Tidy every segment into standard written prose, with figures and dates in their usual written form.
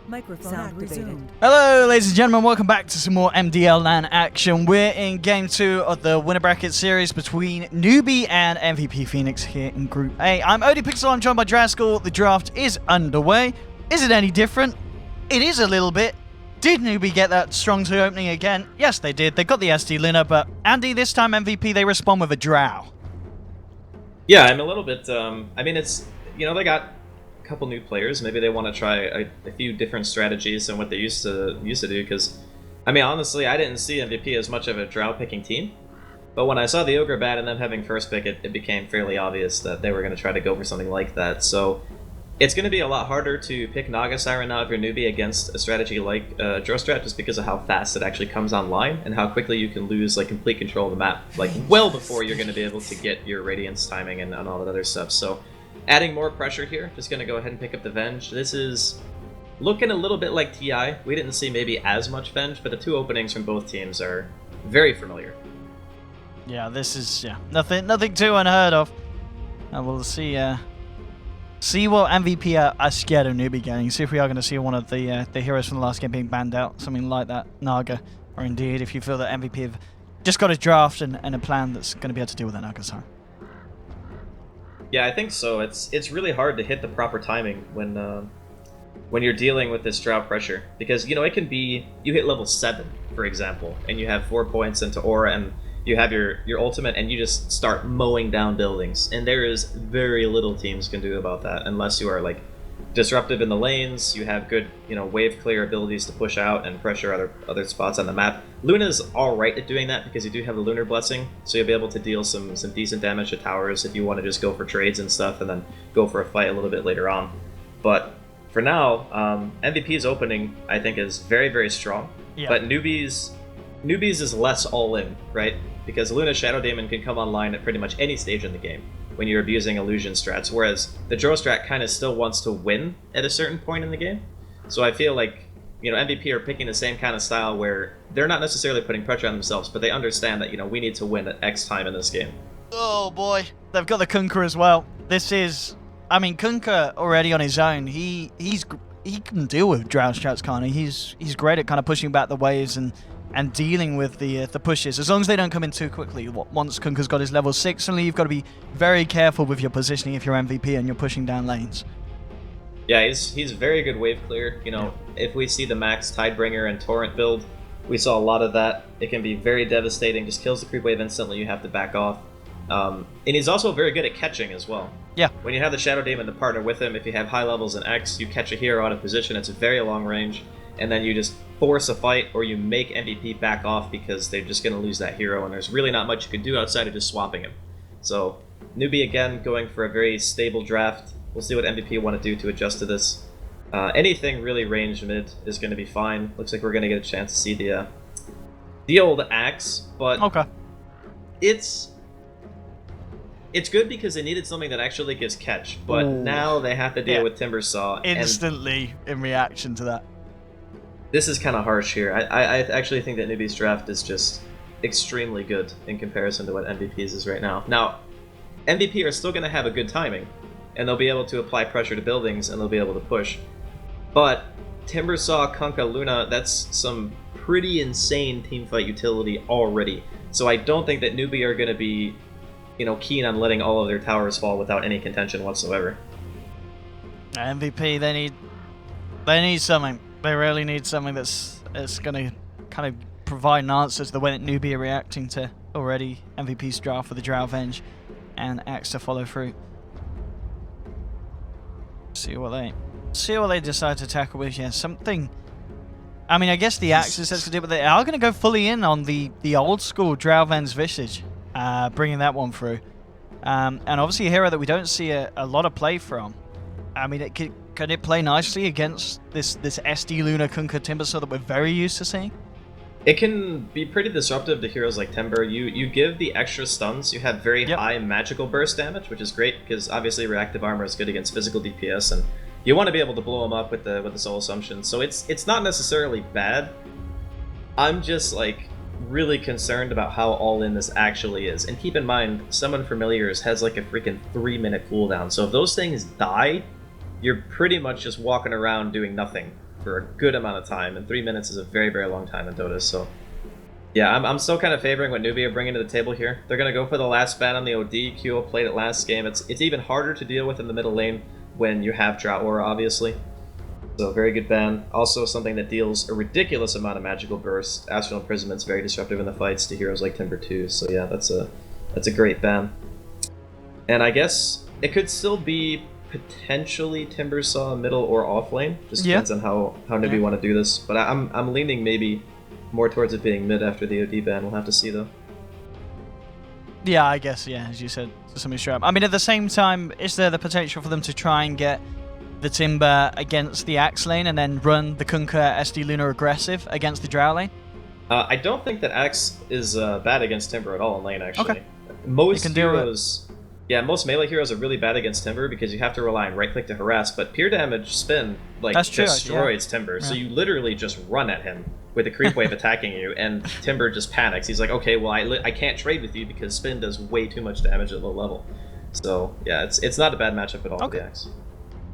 Microphone Sound activated. resumed. Hello, ladies and gentlemen. Welcome back to some more MDL LAN action. We're in Game 2 of the winner bracket series between Newbee and MVP Phoenix here in Group A. I'm ODPixel. I'm joined by Draskyl. The draft is underway. Is it any different? It is a little bit. Did Newbee get that strong 2 opening again? Yes, they did. They got the SD Luna, but Andy, this time MVP, they respond with a drow. Yeah, I'm a little bit, I mean, it's, you know, they got a couple new players. Maybe they want to try a few different strategies than what they used to do, because, I mean, honestly, I didn't see MVP as much of a drow picking team. But when I saw the Ogre Bat and them having first pick, it became fairly obvious that they were going to try to go for something like that. So it's going to be a lot harder to pick Naga Siren now if you're Newbee against a strategy like Drow Strat, just because of how fast it actually comes online and how quickly you can lose like complete control of the map, like well before you're going to be able to get your Radiance timing and all that other stuff. So adding more pressure here, just going to go ahead and pick up the Venge. This is looking a little bit like TI. We didn't see maybe as much Venge, but the 2 openings from both teams are very familiar. Yeah, this is nothing too unheard of. We'll see what MVP are scared of Newbee getting. See if we are going to see one of the heroes from the last game being banned out, something like that, Naga, or indeed if you feel that MVP have just got a draft and a plan that's going to be able to deal with that Naga Siren. Yeah, I think so. It's really hard to hit the proper timing when you're dealing with this drought pressure, because you know it can be you hit level 7, for example, and you have 4 points into aura and you have your ultimate and you just start mowing down buildings, and there is very little teams can do about that unless you are like disruptive in the lanes. You have good, you know, wave clear abilities to push out and pressure other spots on the map. Luna's alright at doing that because you do have the Lunar Blessing, so you'll be able to deal some decent damage to towers if you want to just go for trades and stuff and then go for a fight a little bit later on. But for now, MVP's opening I think is very, very strong. Yeah. But Newbee's is less all in, right? Because Luna's Shadow Daemon can come online at pretty much any stage in the game when you're abusing illusion strats, whereas the Drow strat kind of still wants to win at a certain point in the game. So I feel like, you know, MVP are picking the same kind of style where they're not necessarily putting pressure on themselves, but they understand that, you know, we need to win at X time in this game. Oh boy, they've got the Kunkka as well. This is, I mean, Kunkka already on his own, he can deal with Drow strats, can't he? He's great at kind of pushing back the waves and dealing with the pushes, as long as they don't come in too quickly. Once Kunkka's got his level 6, suddenly you've got to be very careful with your positioning if you're MVP and you're pushing down lanes. Yeah, he's very good wave clear. You know, if we see the max Tidebringer and Torrent build, we saw a lot of that. It can be very devastating, just kills the creep wave instantly, you have to back off. And he's also very good at catching as well. Yeah. When you have the Shadow Daemon to partner with him, if you have high levels in X, you catch a hero out of position, it's a very long range, and then you just force a fight, or you make MVP back off because they're just going to lose that hero, and there's really not much you can do outside of just swapping him. So, Newbee again going for a very stable draft. We'll see what MVP want to do to adjust to this. Anything really range mid is going to be fine. Looks like we're going to get a chance to see the old Axe, but okay. It's good because they needed something that actually gives catch, but now they have to deal with Timber Saw. Instantly in reaction to that. This is kind of harsh here. I actually think that Newbee's draft is just extremely good in comparison to what MVP's is right now. Now, MVP are still going to have a good timing, and they'll be able to apply pressure to buildings, and they'll be able to push. But Timber Saw, Kunkka, Luna, that's some pretty insane teamfight utility already. So I don't think that Newbee are going to be, you know, keen on letting all of their towers fall without any contention whatsoever. MVP, they need something. They really need something that's going to kind of provide an answer to the way that Newbee are reacting to already MVP's draft for the Drow Venge and Axe to follow through. See what they decide to tackle with. Yeah, something. I mean, I guess the Axe is to do, but they are going to go fully in on the old school Drow Venge Visage, bringing that one through, and obviously a hero that we don't see a lot of play from. I mean, can it play nicely against this SD Luna Kunkka Timber Saw that we're very used to seeing? It can be pretty disruptive to heroes like Timber. You give the extra stuns, you have very high magical burst damage, which is great because obviously reactive armor is good against physical DPS, and you want to be able to blow them up with the Soul Assumption. So it's not necessarily bad. I'm just like really concerned about how all in this actually is. And keep in mind, Summon Familiars has like a freaking 3-minute cooldown. So if those things die, you're pretty much just walking around doing nothing for a good amount of time, and 3 minutes is a very, very long time in Dota, so... Yeah, I'm still kind of favoring what Newbee are bringing to the table here. They're going to go for the last ban on the OD. QO played it last game. It's even harder to deal with in the middle lane when you have Drought Aura, obviously. So very good ban. Also something that deals a ridiculous amount of magical burst. Astral Imprisonment's very disruptive in the fights to heroes like Timber 2. So yeah, that's a great ban. And I guess it could still be potentially Timbersaw middle or off lane. Just depends on how Newbee want to do this. But I'm leaning maybe more towards it being mid after the OD ban. We'll have to see though. Yeah, I guess, yeah, as you said, something straight up. I mean, at the same time, is there the potential for them to try and get the Timber against the Axe lane and then run the Kunkka SD Luna aggressive against the Drow lane? I don't think that Axe is bad against Timber at all in lane, actually. Okay. Most heroes... Yeah, most melee heroes are really bad against Timber because you have to rely on right-click to harass, but peer damage spin destroys Timber, so you literally just run at him with a creep wave attacking you, and Timber just panics. He's like, okay, well, I can't trade with you because spin does way too much damage at low level. So, yeah, it's not a bad matchup at all for the Axe.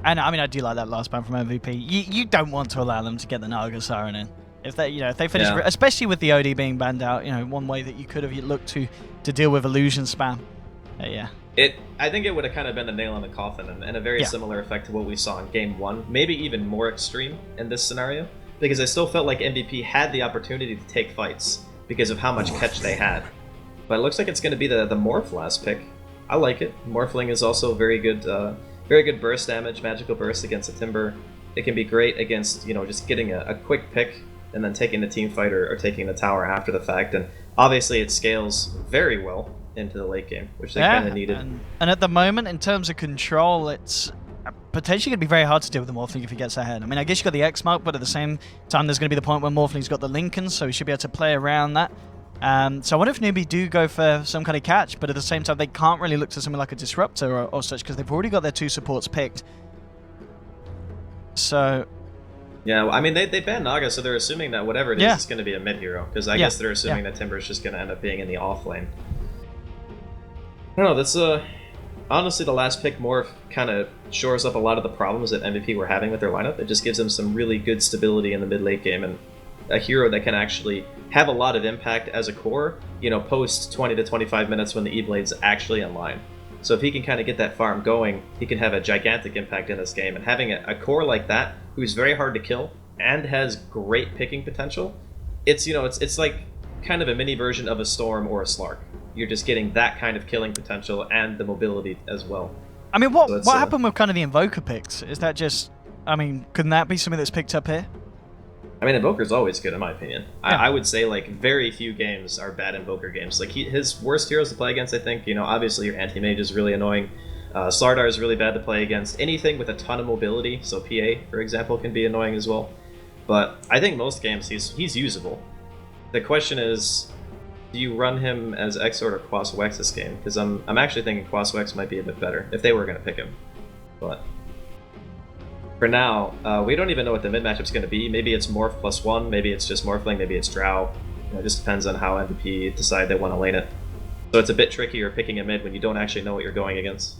And, I mean, I do like that last ban from MVP. You don't want to allow them to get the Naga Siren in. If they, if they finish, especially with the OD being banned out, one way that you could have looked to deal with illusion spam. Yeah. I think it would have kind of been the nail in the coffin, and a very similar effect to what we saw in Game 1, maybe even more extreme in this scenario, because I still felt like MVP had the opportunity to take fights because of how much catch they had. But it looks like it's going to be the Morph last pick. I like it. Morphling is also very good burst damage, magical burst against a Timber. It can be great against, just getting a quick pick and then taking the team fight or taking the tower after the fact, and obviously it scales very well into the late game, which they kind of needed. And at the moment, in terms of control, it's potentially going to be very hard to deal with the Morphling if he gets ahead. I mean, I guess you got the X mark, but at the same time, there's going to be the point where Morphling's got the Lincoln, so he should be able to play around that. So I wonder if Newbee do go for some kind of catch, but at the same time, they can't really look to something like a Disruptor or such, because they've already got their 2 supports picked. So... Yeah, well, I mean, they banned Naga, so they're assuming that whatever it is, it's going to be a mid-hero, because I guess they're assuming that Timber is just going to end up being in the off lane. I don't know, that's honestly the last pick Morph kind of shores up a lot of the problems that MVP were having with their lineup. It just gives them some really good stability in the mid-late game, and a hero that can actually have a lot of impact as a core, post 20 to 25 minutes when the E-Blade's actually online. So if he can kind of get that farm going, he can have a gigantic impact in this game, and having a core like that, who's very hard to kill, and has great picking potential, it's like kind of a mini version of a Storm or a Slark. You're just getting that kind of killing potential and the mobility as well. I mean, what happened with kind of the Invoker picks? Is that just... I mean, couldn't that be something that's picked up here? I mean, Invoker's always good, in my opinion. Yeah. I would say, very few games are bad Invoker games. His worst heroes to play against, I think, obviously your Anti-Mage is really annoying. Slardar is really bad to play against. Anything with a ton of mobility, so PA, for example, can be annoying as well. But I think most games he's usable. The question is, do you run him as Exort or Quas-Wex this game? Because I'm actually thinking Quas-Wex might be a bit better, if they were going to pick him. But for now, we don't even know what the mid matchup's going to be. Maybe it's Morph +1, maybe it's just Morphling, maybe it's Drow. It just depends on how MVP decide they want to lane it. So it's a bit trickier picking a mid when you don't actually know what you're going against.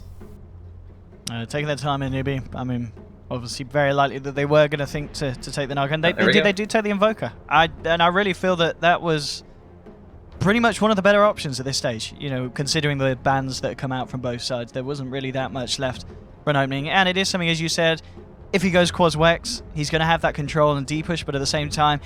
Taking their time in Newbee. I mean, obviously very likely that they were going to think to take the Naga, and they did take the Invoker. And I really feel that was pretty much one of the better options at this stage. Considering the bans that come out from both sides, there wasn't really that much left for an opening. And it is something, as you said, if he goes Quas-Wex, he's going to have that control and D-push, but at the same time,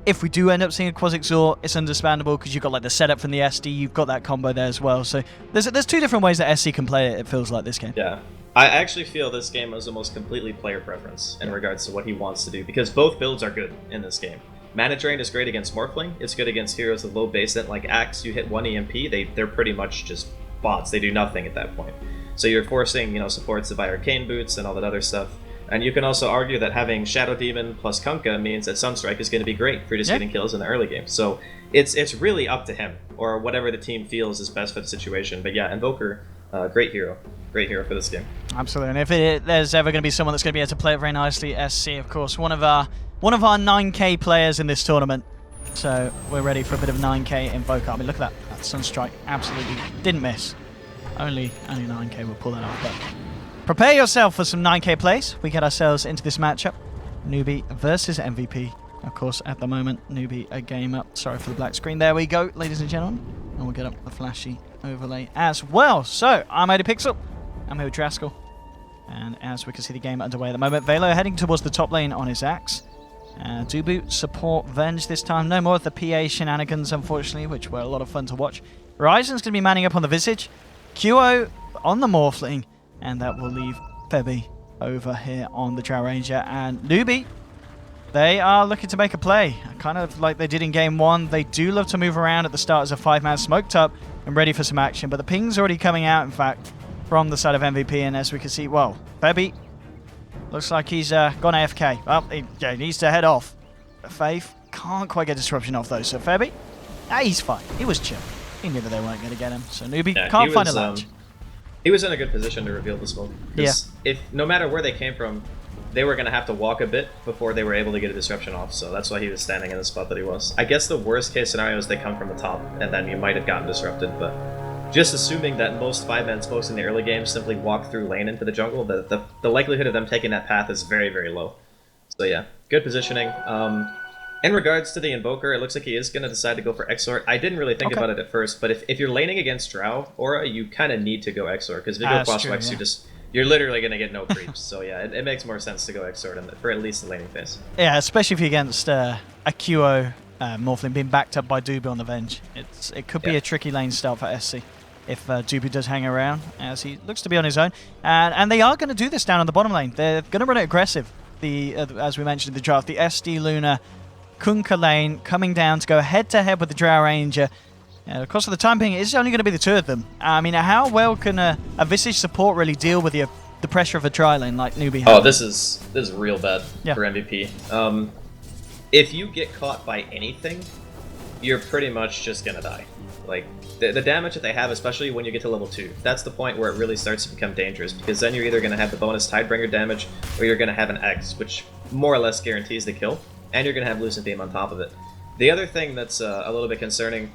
if we do end up seeing a Quas-Exort, it's understandable because you've got the setup from the SD, you've got that combo there as well. So there's 2 different ways that SC can play it, it feels like, this game. Yeah. I actually feel this game is almost completely player preference in regards to what he wants to do, because both builds are good in this game. Mana Drain is great against Morphling, it's good against heroes with low base net like Axe. You hit 1 EMP, they're pretty much just bots, they do nothing at that point. So you're forcing, supports to buy Arcane Boots and all that other stuff. And you can also argue that having Shadow Demon plus Kunkka means that Sunstrike is going to be great for just getting kills in the early game. So it's really up to him, or whatever the team feels is best for the situation. But yeah, Invoker, great hero for this game. Absolutely, and if there's ever going to be someone that's going to be able to play it very nicely, SC, of course, one of our 9K players in this tournament. So we're ready for a bit of 9K Invoker. I mean, look at that. That Sunstrike absolutely didn't miss. Only 9K will pull that off. But prepare yourself for some 9K plays. We get ourselves into this matchup. Newbee versus MVP. Of course, at the moment, Newbee a game up. Sorry for the black screen. There we go, ladies and gentlemen. And we'll get up the flashy overlay as well. So, I'm ODPixel. I'm here with Draskyl. And as we can see the game underway at the moment, Velo heading towards the top lane on his axe. Dubu support Venge this time. No more of the PA shenanigans, unfortunately, which were a lot of fun to watch. Ryzen's going to be manning up on the Visage. QO on the Morphling. And that will leave Febby over here on the Drow Ranger. And Newbee, they are looking to make a play. Kind of like they did in game 1. They do love to move around at the start as a 5-man smoked up and ready for some action. But the ping's already coming out, in fact, from the side of MVP. And as we can see, well, Febby looks like he's gone AFK. Well, he needs to head off. Faith can't quite get disruption off, though. So Febby, he's fine. He was chill. He knew that they weren't going to get him. So Newbee can't find a latch. He was in a good position to reveal the smoke. Yeah. If no matter where they came from, they were going to have to walk a bit before they were able to get a disruption off, so that's why he was standing in the spot that he was. I guess the worst case scenario is they come from the top, and then you might have gotten disrupted, but just assuming that most 5-man smokes in the early game simply walk through lane into the jungle, the likelihood of them taking that path is very, very low. So yeah, good positioning. In regards to the Invoker, it looks like he is going to decide to go for Exort. I didn't really think about it at first, but if you're laning against Drow Aura, you kind of need to go Exort, because if you go Crossflex, you're literally going to get no creeps. So yeah, it makes more sense to go Exort for at least the laning phase. Yeah, especially if you're against a QO Morphling being backed up by Dubu on the Venge. It could be a tricky lane start for SC if Dubu does hang around, as he looks to be on his own. And they are going to do this down on the bottom lane. They're going to run it aggressive. As we mentioned in the draft, the SD Luna Kunkka lane coming down to go head-to-head with the Drow Ranger. Of course, for the time being, it's only going to be the two of them. I mean, how well can a Visage support really deal with the pressure of a tri lane like Newbee has? Oh, this is real bad for MVP. If you get caught by anything, you're pretty much just going to die. Like, the damage that they have, especially when you get to level 2, that's the point where it really starts to become dangerous, because then you're either going to have the bonus Tidebringer damage, or you're going to have an X, which more or less guarantees the kill, and you're going to have Lucent Beam on top of it. The other thing that's a little bit concerning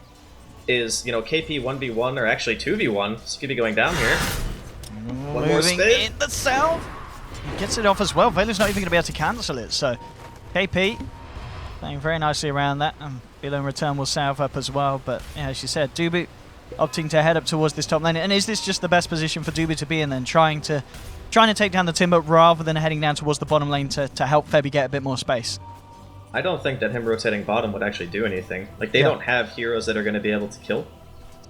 is, KP 1v1, or actually 2v1, so could be going down here. One more spin. In the south. He gets it off as well. Velo's not even going to be able to cancel it, so KP playing very nicely around that. Velo in return will salve up as well, but yeah, as you said, Dubu opting to head up towards this top lane. And is this just the best position for Dubu to be in then, trying to take down the Timber rather than heading down towards the bottom lane to help Febby get a bit more space? I don't think that him rotating bottom would actually do anything. Like, they don't have heroes that are going to be able to kill.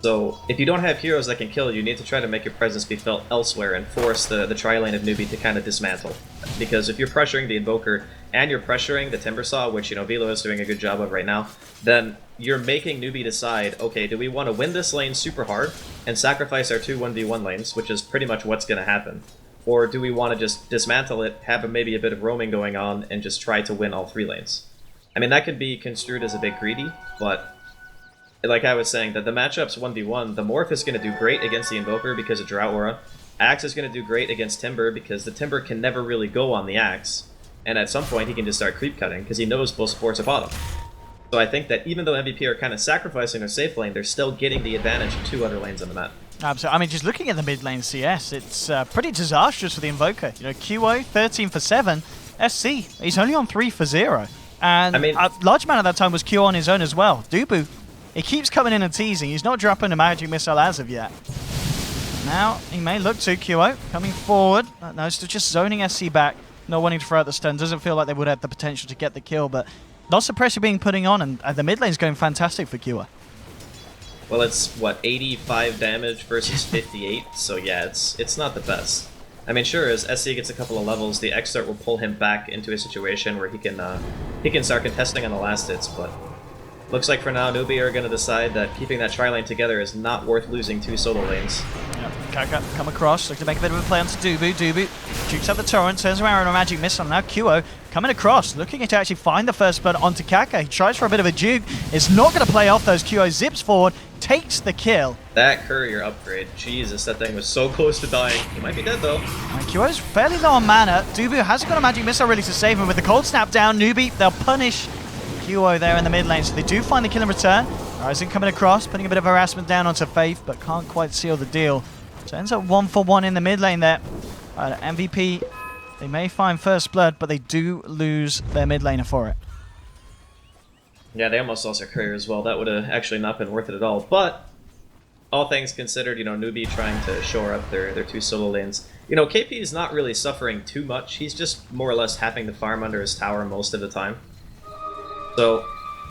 So, if you don't have heroes that can kill, you need to try to make your presence be felt elsewhere and force the tri-lane of Newbee to kind of dismantle. Because if you're pressuring the Invoker and you're pressuring the Timbersaw, which, Velo is doing a good job of right now, then you're making Newbee decide, okay, do we want to win this lane super hard and sacrifice our 2 1v1 lanes, which is pretty much what's going to happen? Or do we want to just dismantle it, have maybe a bit of roaming going on, and just try to win all 3 lanes? I mean, that could be construed as a bit greedy, but like I was saying, that the matchup's 1v1, the Morph is going to do great against the Invoker because of Drought Aura. Axe is going to do great against Timber because the Timber can never really go on the Axe, and at some point he can just start creep cutting because he knows both supports are bottom. So I think that even though MVP are kind of sacrificing their safe lane, they're still getting the advantage of 2 other lanes on the map. Absolutely. I mean, just looking at the mid lane CS, it's pretty disastrous for the Invoker. QO, 13 for 7. SC, he's only on 3 for 0. And I mean, a large amount of that time was Q on his own as well. Dubu, he keeps coming in and teasing. He's not dropping a magic missile as of yet. Now, he may look to QO, coming forward. No, still just zoning SC back, not wanting to throw out the stun. Doesn't feel like they would have the potential to get the kill, but lots of pressure being put on, and the mid lane's going fantastic for QO. Well, it's, what, 85 damage versus 58, so yeah, it's not the best. I mean, sure, as SC gets a couple of levels, the Exort will pull him back into a situation where he can start contesting on the last hits, but looks like for now, Newbee are going to decide that keeping that tri-lane together is not worth losing 2 solo lanes. Yep, Kaka come across, looking to make a bit of a play onto Dubu. Dubu jukes up the torrent, turns around on a magic missile. Now QO coming across, looking to actually find the first blood onto Kaka. He tries for a bit of a juke. It's not going to play off those. QO zips forward, takes the kill. That courier upgrade, Jesus, that thing was so close to dying. He might be dead though. And QO's fairly low on mana. Dubu hasn't got a magic missile really to save him. With the cold snap down, Newbee, they'll punish QO there in the mid lane, so they do find the kill in return. Ryzen coming across, putting a bit of harassment down onto Faith, but can't quite seal the deal. So ends up 1 for 1 in the mid lane there. MVP They may find first blood, but they do lose their mid laner for it. Yeah, they almost lost their courier as well. That would have actually not been worth it at all. But all things considered, you know, Newbee trying to shore up their two solo lanes. You know, KP is not really suffering too much. He's just more or less having to farm under his tower most of the time. So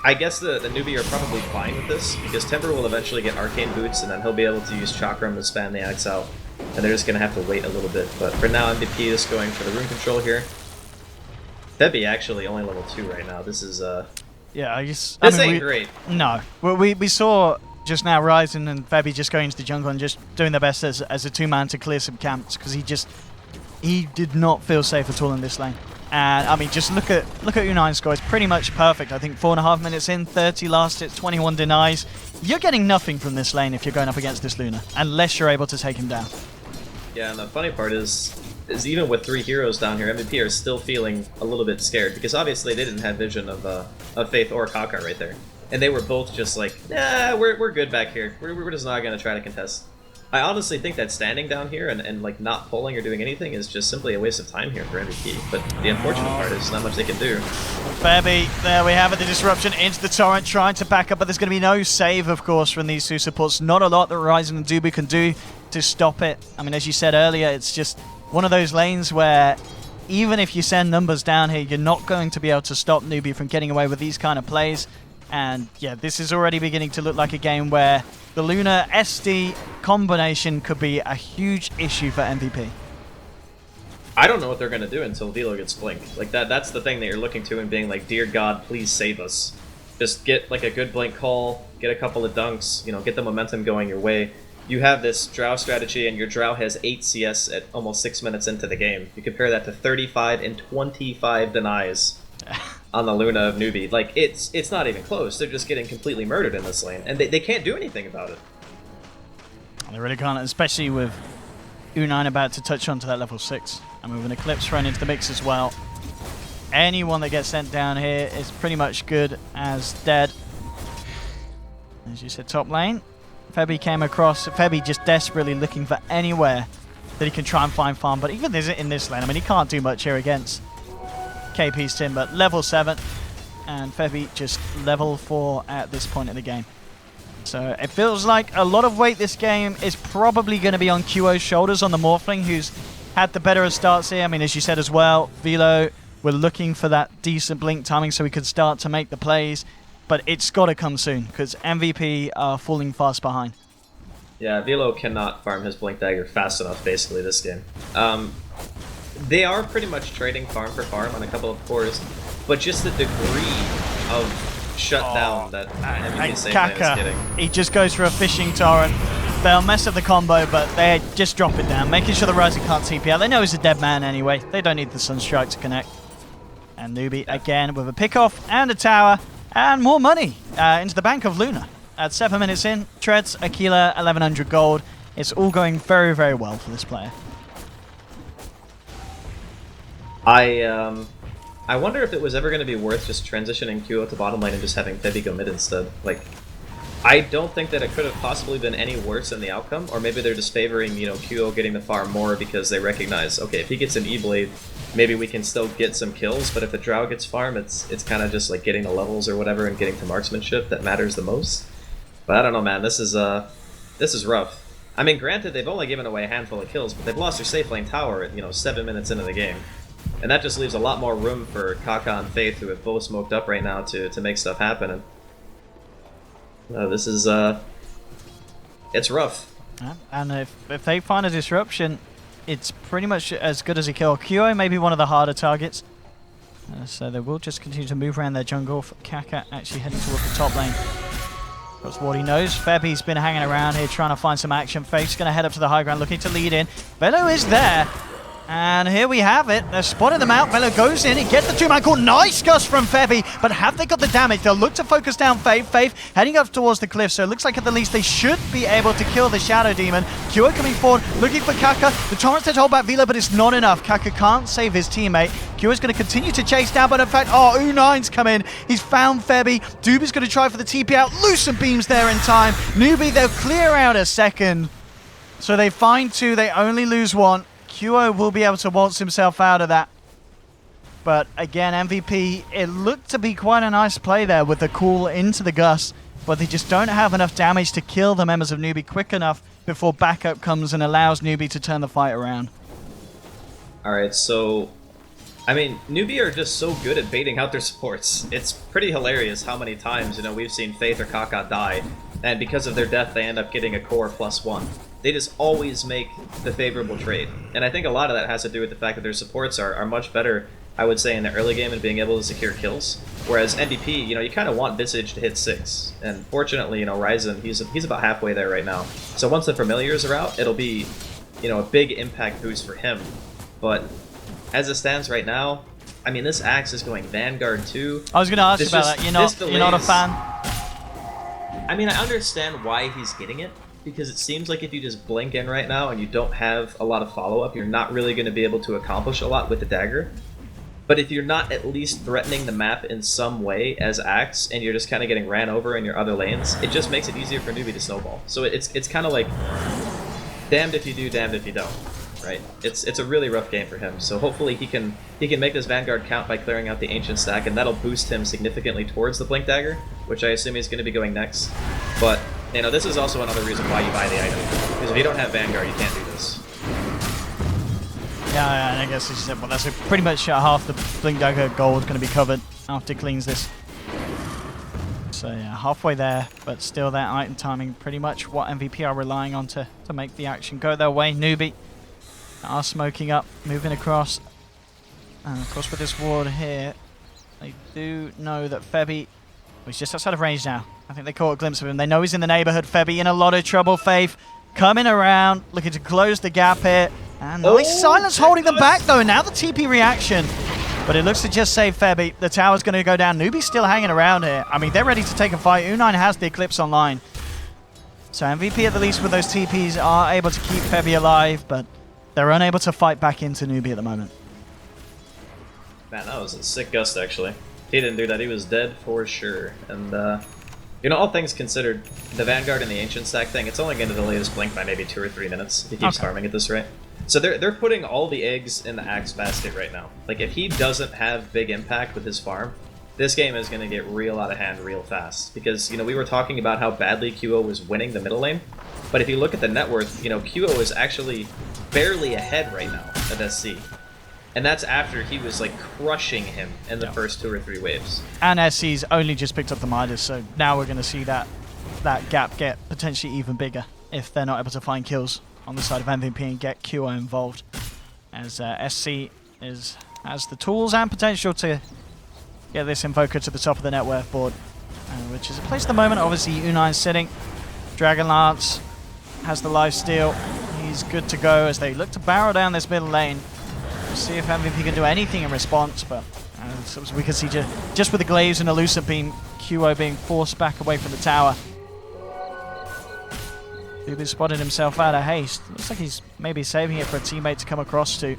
I guess the Newbee are probably fine with this, because Timber will eventually get Arcane Boots, and then he'll be able to use Chakram to spam the Axe out. And they're just going to have to wait a little bit. But for now, MVP is going for the rune control here. Febby actually only level 2 right now. This is, yeah, this ain't great. No. Well, we saw just now Ryzen and Febby just going into the jungle and just doing their best as a two-man to clear some camps, because he did not feel safe at all in this lane. And I mean, just look at U9's score. It's pretty much perfect. I think 4.5 minutes in, 30 last hits, 21 denies. You're getting nothing from this lane if you're going up against this Luna, unless you're able to take him down. Yeah, and the funny part is even with 3 heroes down here, MVP are still feeling a little bit scared, because obviously they didn't have vision of Faith or Kaka right there. And they were both just like, nah, we're good back here. We're just not going to try to contest. I honestly think that standing down here and like not pulling or doing anything is just simply a waste of time here for MVP. But the unfortunate part is not much they can do. Febby, there we have it, the disruption into the torrent, trying to back up, but there's going to be no save, of course, from these two supports. Not a lot that Ryzen and Newbee can do to stop it. I mean, as you said earlier, it's just one of those lanes where even if you send numbers down here, you're not going to be able to stop Newbee from getting away with these kind of plays. And yeah, this is already beginning to look like a game where the Luna SD combination could be a huge issue for MVP. I don't know what they're going to do until Velo gets Blink. Like that's the thing that you're looking to and being like, dear God, please save us. Just get like a good Blink call, get a couple of dunks, you know, get the momentum going your way. You have this Drow strategy, and your Drow has 8 CS at almost 6 minutes into the game. You compare that to 35 and 25 denies on the Luna of Newbee. Like, it's not even close. They're just getting completely murdered in this lane, and they can't do anything about it. They really can't, especially with U9 about to touch onto that level 6. And with an Eclipse thrown into the mix as well. Anyone that gets sent down here is pretty much good as dead. As you said, top lane. Febby came across. Febby just desperately looking for anywhere that he can try and find farm. But even in this lane, I mean, he can't do much here against KP's Timber. Level 7. And Febby just level 4 at this point in the game. So it feels like a lot of weight this game is probably going to be on QO's shoulders, on the Morphling, who's had the better of starts here. I mean, as you said as well, Velo, we're looking for that decent Blink timing so we could start to make the plays. But it's got to come soon, because MVP are falling fast behind. Yeah, Velo cannot farm his Blink Dagger fast enough, basically, this game. They are pretty much trading farm for farm on a couple of cores, but just the degree of shutdown that MVP is getting. He just goes for a fishing torrent. They'll mess up the combo, but they just drop it down, making sure the Rising can't TP out. They know he's a dead man anyway. They don't need the Sunstrike to connect. And Newbee, again, with a pick-off and a tower. And more money into the bank of Luna. At 7 minutes in, Treads, Aquila, 1100 gold. It's all going very, very well for this player. I wonder if it was ever going to be worth just transitioning QO to bottom lane and just having Febby go mid instead. Like, I don't think that it could have possibly been any worse in the outcome, or maybe they're just favoring, you know, QO getting the farm more because they recognize, okay, if he gets an E-Blade, maybe we can still get some kills, but if the Drow gets farm, it's kind of just like getting the levels or whatever and getting to marksmanship that matters the most. But I don't know, man, this is rough. I mean, granted, they've only given away a handful of kills, but they've lost their safe lane tower at, you know, 7 minutes into the game. And that just leaves a lot more room for Kaka and Faith, who have both smoked up right now, to make stuff happen. And this is, it's rough. And if they find a disruption, it's pretty much as good as a kill. QO may be one of the harder targets. So they will just continue to move around their jungle. Kaka actually heading towards the top lane. That's what he knows. Febby's been hanging around here trying to find some action. Faith's going to head up to the high ground looking to lead in. Velo is there. And here we have it. They've spotted them out. Velo goes in. He gets the two-man call. Nice gust from Febby. But have they got the damage? They'll look to focus down Faith. Faith heading up towards the cliff. So it looks like at the least they should be able to kill the Shadow Demon. QO coming forward, looking for Kaka. The torrent's there to hold back Velo, but it's not enough. Kaka can't save his teammate. QO's going to continue to chase down, but in fact, U9's come in. He's found Febby. Doobie's going to try for the TP out. Lose some beams there in time. Newbee, they'll clear out a second. So they find 2. They only lose 1. QO will be able to waltz himself out of that. But again, MVP, it looked to be quite a nice play there with the call into the Gus, but they just don't have enough damage to kill the members of Newbee quick enough before backup comes and allows Newbee to turn the fight around. Alright, so I mean, Newbee are just so good at baiting out their supports. It's pretty hilarious how many times, you know, we've seen Faith or Kaka die, and because of their death they end up getting a core +1. They just always make the favorable trade. And I think a lot of that has to do with the fact that their supports are much better, I would say, in the early game and being able to secure kills. Whereas NDP, you know, you kind of want Visage to hit 6. And fortunately, you know, Ryzen, he's about halfway there right now. So once the familiars are out, it'll be, you know, a big impact boost for him. But as it stands right now, I mean, this Axe is going Vanguard 2. I was going to ask you about that. You're not a fan? I mean, I understand why he's getting it, because it seems like if you just blink in right now and you don't have a lot of follow-up, you're not really going to be able to accomplish a lot with the dagger. But if you're not at least threatening the map in some way as Axe, and you're just kind of getting ran over in your other lanes, it just makes it easier for Newbee to snowball. So it's kind of like damned if you do, damned if you don't. Right, it's a really rough game for him. So hopefully he can make this Vanguard count by clearing out the Ancient stack, and that'll boost him significantly towards the Blink Dagger, which I assume he's going to be going next. But you know, this is also another reason why you buy the item, because if you don't have Vanguard, you can't do this. Yeah, and I guess as you said, well, that's pretty much half the Blink Dagger gold going to be covered after he cleans this. So yeah, halfway there, but still that item timing pretty much what MVP are relying on to make the action go their way. Newbee are smoking up, moving across, and of course with this ward here, they do know that Febby is just outside of range now. I think they caught a glimpse of him. They know he's in the neighborhood. Febby in a lot of trouble. Faith coming around, looking to close the gap here, and nice silence holding them back though. Now the TP reaction, but it looks to just save Febby. The tower's going to go down. Newbee's still hanging around here. I mean, they're ready to take a fight. U9 has the Eclipse online, so MVP at the least with those TPs are able to keep Febby alive, but they're unable to fight back into Newbee at the moment. Man, that was a sick gust, actually. If he didn't do that, he was dead for sure. And, you know, all things considered, the Vanguard and the Ancient stack thing, it's only going to delay this blink by maybe 2 or 3 minutes if he keeps farming at this rate. So they're putting all the eggs in the Axe basket right now. Like, if he doesn't have big impact with his farm, this game is going to get real out of hand real fast. Because, you know, we were talking about how badly QO was winning the middle lane. But if you look at the net worth, you know, QO is actually barely ahead right now of SC. And that's after he was, like, crushing him in the first 2 or 3 waves. And SC's only just picked up the Midas, so now we're going to see that gap get potentially even bigger if they're not able to find kills on the side of MVP and get QO involved. As SC has the tools and potential to get this Invoker to the top of the net worth board, which is a place at the moment. Obviously, U9's sitting. Dragonlance has the lifesteal. He's good to go as they look to barrel down this middle lane. We'll see if MVP can do anything in response, but as we can see just with the Glaives and Elusive Beam, QO being forced back away from the tower. Newbee spotted himself out of haste. Looks like he's maybe saving it for a teammate to come across to.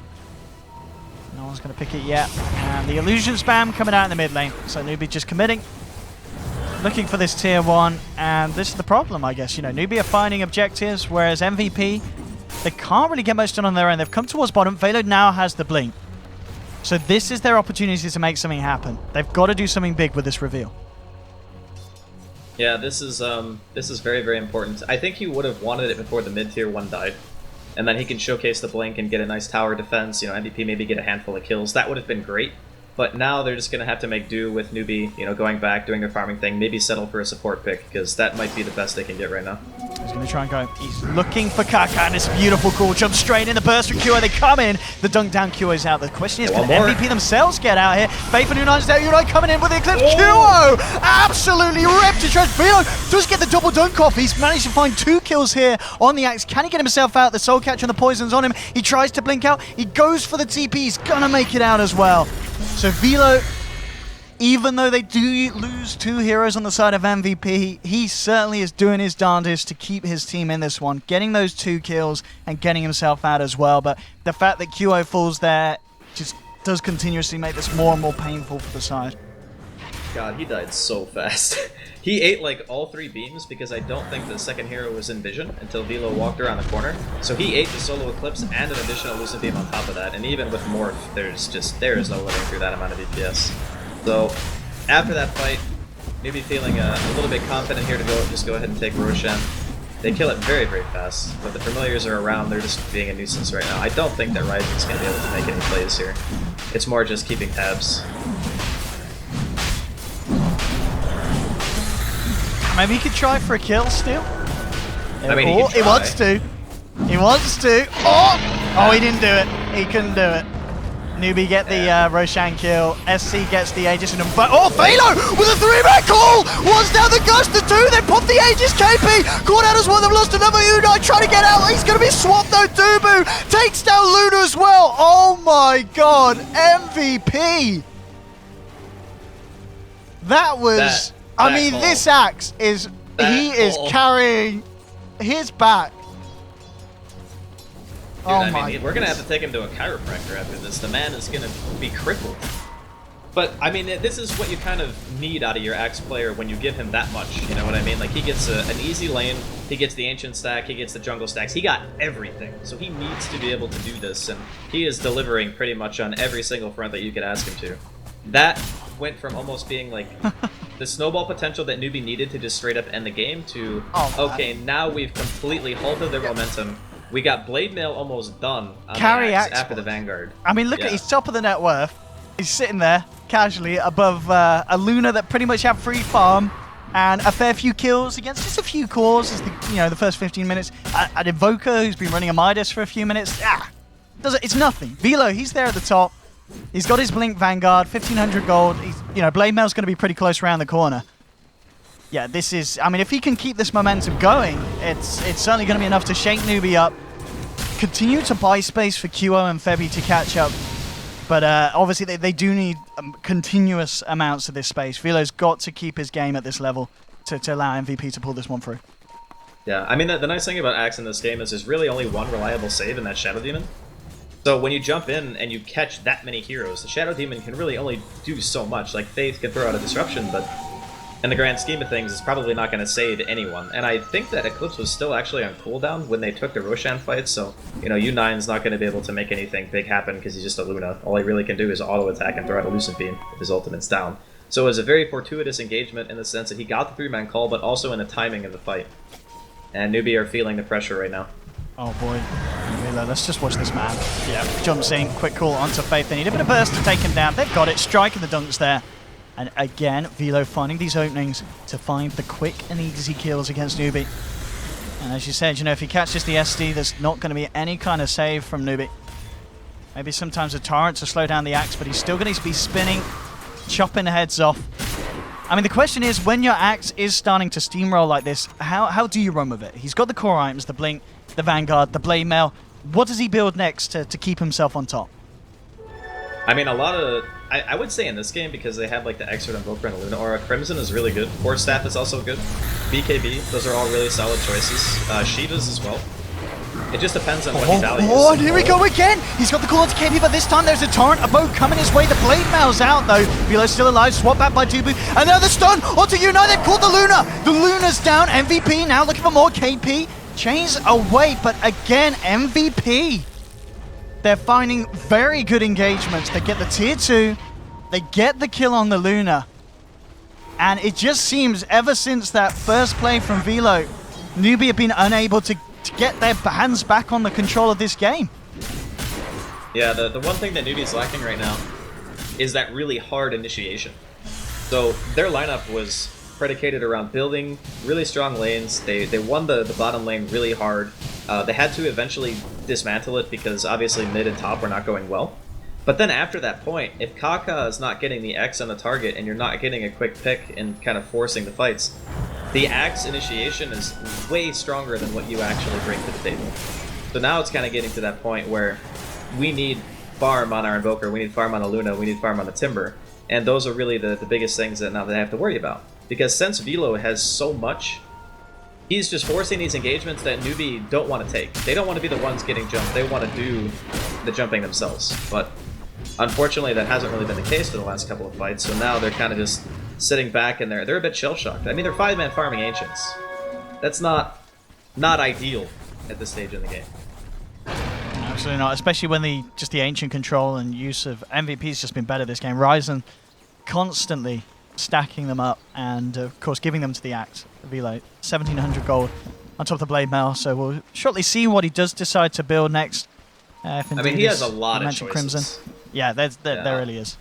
No one's going to pick it yet. And the illusion spam coming out in the mid lane. So Newbee just committing. Looking for this tier 1. And this is the problem, I guess. You know, Newbee are finding objectives, whereas MVP, they can't really get much done on their own. They've come towards bottom. Velo now has the blink. So this is their opportunity to make something happen. They've got to do something big with this reveal. Yeah, this is very, very important. I think he would have wanted it before the mid-tier 1 died. And then he can showcase the blink and get a nice tower defense, you know, MVP maybe get a handful of kills. That would have been great. But now they're just going to have to make do with Newbee, you know, going back, doing their farming thing, maybe settle for a support pick, because that might be the best they can get right now. He's going to try and go. He's looking for Kaka, and it's beautiful call. Jump straight in the burst from QO. They come in. The dunk down QO is out. The question is, can MVP themselves get out here? Faith and U9's there. U9 coming in with the Eclipse. QO absolutely ripped to Tresh. Velo does get the double dunk off. He's managed to find 2 kills here on the Axe. Can he get himself out? The soul catcher and the poison's on him. He tries to blink out. He goes for the TP. He's going to make it out as well. So Velo, even though they do lose 2 heroes on the side of MVP, he certainly is doing his darndest to keep his team in this one, getting those 2 kills and getting himself out as well. But the fact that QO falls there just does continuously make this more and more painful for the side. god, he died so fast. He ate like all 3 beams because I don't think the second hero was in vision until Velo walked around the corner. So he ate the solo eclipse and an additional lucid beam on top of that. And even with morph, there is no living through that amount of DPS. So after that fight, maybe feeling a little bit confident here to just go ahead and take Roshan. They kill it very, very fast, but the familiars are around, they're just being a nuisance right now. I don't think that Ryzen's going to be able to make any plays here. It's more just keeping tabs. Maybe he could try for a kill still. I mean, he wants to. He wants to. Oh, he didn't do it. He couldn't do it. Newbee get the Roshan kill. SC gets the Aegis and oh, Velo with a 3-man call! One's down the Ghost, the 2, then pop the Aegis KP! Caught out as well, they've lost another Unite, trying to get out, he's gonna be swapped though, Dubu! Takes down Luna as well! Oh my god, MVP! That was... I mean, this Axe is... He is carrying his back. Dude, I mean, we're going to have to take him to a chiropractor after this. The man is going to be crippled. But, I mean, this is what you kind of need out of your Axe player when you give him that much, you know what I mean? Like, he gets an easy lane, he gets the Ancient stack, he gets the jungle stacks, he got everything. So he needs to be able to do this, and he is delivering pretty much on every single front that you could ask him to. That went from almost being, like, the snowball potential that Newbee needed to just straight up end the game to, okay, now we've completely halted their momentum. We got Blade Mail almost done on Carry the Axe Axe after the Vanguard. I mean, look at his top of the net worth. He's sitting there casually above a Luna that pretty much had free farm and a fair few kills against just a few cores as the first 15 minutes. An Invoker who's been running a Midas for a few minutes. It's nothing. Velo, he's there at the top. He's got his Blink Vanguard, 1500 gold. He's, Blade Mail's going to be pretty close around the corner. Yeah, this is... I mean, if he can keep this momentum going, it's certainly going to be enough to shake Newbee up. Continue to buy space for QO and Febby to catch up. But obviously, they do need continuous amounts of this space. Velo's got to keep his game at this level to allow MVP to pull this one through. Yeah, I mean, the nice thing about Axe in this game is there's really only one reliable save in that Shadow Demon. So when you jump in and you catch that many heroes, the Shadow Demon can really only do so much. Like, Faith can throw out a disruption, but in the grand scheme of things, it's probably not going to save anyone. And I think that Eclipse was still actually on cooldown when they took the Roshan fight, so, U9's not going to be able to make anything big happen because he's just a Luna. All he really can do is auto-attack and throw out a Lucid Beam if his ultimate's down. So it was a very fortuitous engagement in the sense that he got the 3-man call, but also in the timing of the fight. And Newbee are feeling the pressure right now. Oh boy. Let's just watch this man. Yeah, jumps in, quick call onto Faith. They need a bit of burst to take him down. They've got it, striking the dunks there. And again, Velo finding these openings to find the quick and easy kills against Newbee. And as you said, if he catches the SD, there's not going to be any kind of save from Newbee. Maybe sometimes a torrent to slow down the Axe, but he's still going to be spinning, chopping heads off. I mean, the question is, when your Axe is starting to steamroll like this, how do you run with it? He's got the core items, the Blink, the Vanguard, the Blade Mail. What does he build next to keep himself on top? I mean, a lot of... I would say in this game, because they have like the Exert, Invoker, and Luna Aura, Crimson is really good. Force Staff is also good. BKB, those are all really solid choices. Shiva's as well. It just depends on what he values. Oh, and here we go again! He's got the call to KP, but this time there's a torrent, a boat coming his way. The Blade Mail's out though. Velo's still alive, swap back by Dubu. Another stun onto Unite, they've called the Luna! The Luna's down, MVP now looking for more KP. Chains away, but again, MVP. They're finding very good engagements. They get the tier 2, they get the kill on the Luna. And it just seems, ever since that first play from Velo, Newbee have been unable to get their hands back on the control of this game. Yeah, the one thing that Newbee's lacking right now is that really hard initiation. So their lineup was predicated around building really strong lanes. They won the bottom lane really hard. They had to eventually dismantle it because obviously mid and top were not going well. But then after that point, if Kaka is not getting the X on the target and you're not getting a quick pick and kind of forcing the fights, the Axe initiation is way stronger than what you actually bring to the table. So now it's kind of getting to that point where we need farm on our Invoker, we need farm on a Luna, we need farm on the Timber. And those are really the biggest things that now they have to worry about. Because since Velo has so much, he's just forcing these engagements that Newbee don't want to take. They don't want to be the ones getting jumped, they want to do the jumping themselves. But unfortunately that hasn't really been the case for the last couple of fights, so now they're kind of just sitting back in there. They're a bit shell-shocked. I mean, they're 5-man farming Ancients. That's not ideal at this stage in the game. Absolutely not, especially when the Ancient control and use of MVP's just been better this game. Ryzen constantly stacking them up and, of course, giving them to the Axe. Velo, 1,700 gold on top of the Blade Mail, so we'll shortly see what he does decide to build next. I mean, he has a lot of choices. Crimson. Yeah, there really is.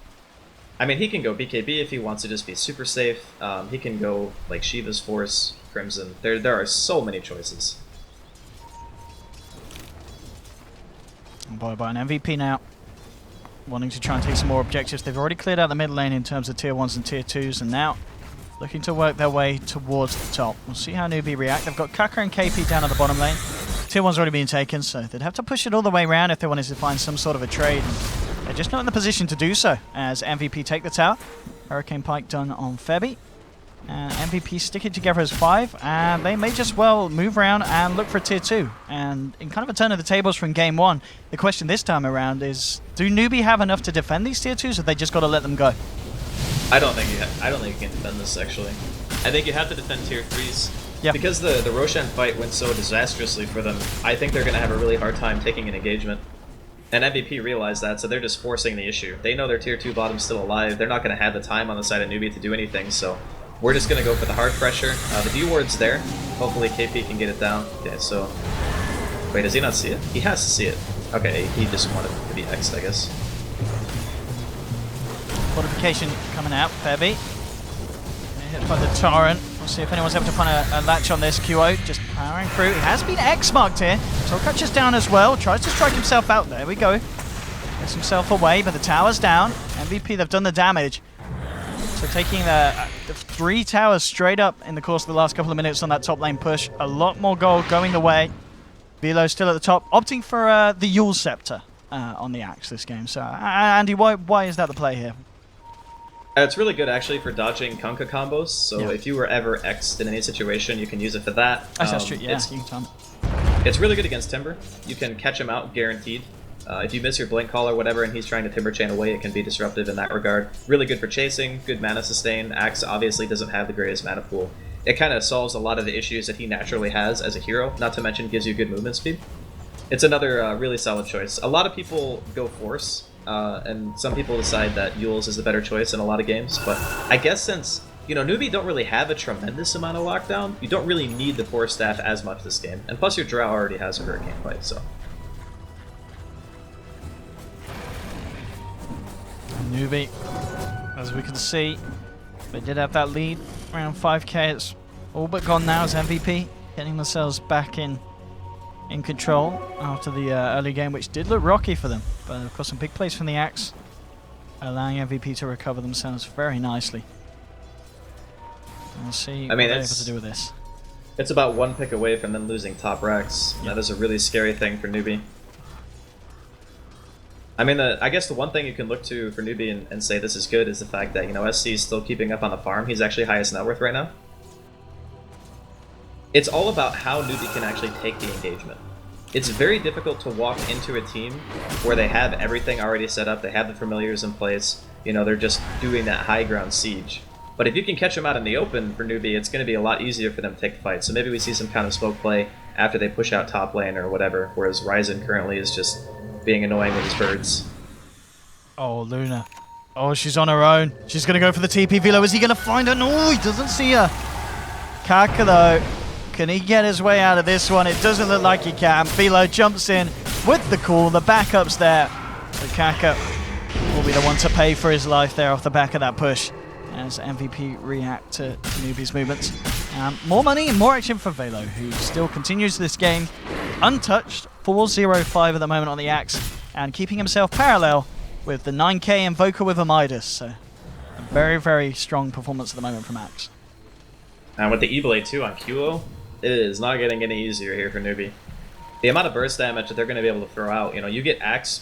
I mean, he can go BKB if he wants to just be super safe. He can go, like, Shiva's Force, Crimson. There are so many choices. Oh boy, by an MVP now. Wanting to try and take some more objectives. They've already cleared out the mid lane in terms of tier 1s and tier 2s, and now looking to work their way towards the top. We'll see how Newbee react. They've got Kaka and KP down at the bottom lane. Tier 1's already been taken, so they'd have to push it all the way around if they wanted to find some sort of a trade. And they're just not in the position to do so as MVP take the tower. Hurricane Pike done on Febby. And MVP sticking together as 5, and they may just well move around and look for a tier 2. And in kind of a turn of the tables from game 1, the question this time around is, do Newbee have enough to defend these tier 2s, or they just got to let them go? I don't think you can defend this, actually. I think you have to defend tier 3s. Yeah. Because the Roshan fight went so disastrously for them, I think they're going to have a really hard time taking an engagement. And MVP realized that, so they're just forcing the issue. They know their tier 2 bottom's still alive. They're not going to have the time on the side of Newbee to do anything, so we're just going to go for the hard pressure. The D ward's there. Hopefully KP can get it down. Okay, so... Wait, does he not see it? He has to see it. Okay, he just wanted to be X'd, I guess. Fortification coming out, Febby. Hit by the Torrent. We'll see if anyone's able to find a latch on this. QO just powering through. He has been X-marked here. Soulcatcher's down as well. Tries to strike himself out. There we go. Gets himself away, but the tower's down. MVP, they've done the damage. So taking the 3 towers straight up in the course of the last couple of minutes on that top lane push. A lot more gold going away. Velo still at the top, opting for the Yule Scepter on the Axe this game. So, Andy, why is that the play here? It's really good, actually, for dodging Kunkka combos. So yeah. If you were ever X'd in any situation, you can use it for that. That's true, yeah. It's really good against Timber. You can catch him out, guaranteed. If you miss your Blink Call or whatever and he's trying to Timber Chain away, it can be disruptive in that regard. Really good for chasing, good mana sustain. Axe obviously doesn't have the greatest mana pool. It kind of solves a lot of the issues that he naturally has as a hero, not to mention gives you good movement speed. It's another really solid choice. A lot of people go Force, and some people decide that Yule's is the better choice in a lot of games, but I guess since, you know, Newbee don't really have a tremendous amount of lockdown, you don't really need the Force staff as much this game. And plus your Drow already has a Hurricane Fight, so... Newbee, as we can see, they did have that lead around 5k. It's all but gone now as MVP getting themselves back in control after the early game, which did look rocky for them. But of course, some big plays from the Axe, allowing MVP to recover themselves very nicely. We'll see what they're able to do with this. It's about 1 pick away from them losing top racks. Yep. That is a really scary thing for Newbee. I mean, I guess the one thing you can look to for Newbee and say this is good is the fact that, you know, SC is still keeping up on the farm. He's actually highest net worth right now. It's all about how Newbee can actually take the engagement. It's very difficult to walk into a team where they have everything already set up, they have the familiars in place, you know, they're just doing that high ground siege. But if you can catch them out in the open for Newbee, it's going to be a lot easier for them to take the fight. So maybe we see some kind of smoke play after they push out top lane or whatever, whereas Ryzen currently is just being annoying with his birds. Oh, Luna. Oh, she's on her own. She's going to go for the TP. Velo, is he going to find her? No, he doesn't see her. Kaka, though. Can he get his way out of this one? It doesn't look like he can. Velo jumps in with the call. The backup's there. So Kaka will be the one to pay for his life there off the back of that push as MVP react to Newbee's movements. More money and more action for Velo, who still continues this game untouched. 4-0-5 at the moment on the Axe, and keeping himself parallel with the 9k Invoker with a Midas. So a very, very strong performance at the moment from Axe. And with the E-Blade too on QO, it is not getting any easier here for Newbee. The amount of burst damage that they're going to be able to throw out, you know, you get Axe